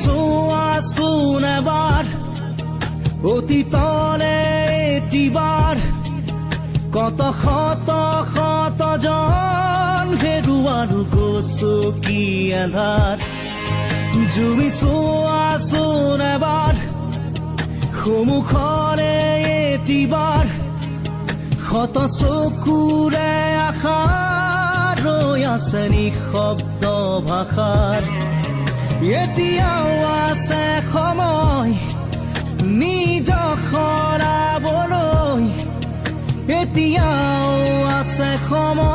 চোৱাচোন এবাৰ অতীতলে এটিবাৰ কত শত শত জন হেৰুৱাৰো গছকি আন্ধাৰ জুমি চোৱাচোন এবাৰ সন্মুখৰে এটিবাৰ শত চকুৰে আশা ৰৈ আছে নিঃশব্দ ভাষাৰ এতিয়াও আছে সময় নিজক সৰাবলৈ এতিয়াও আছে সময়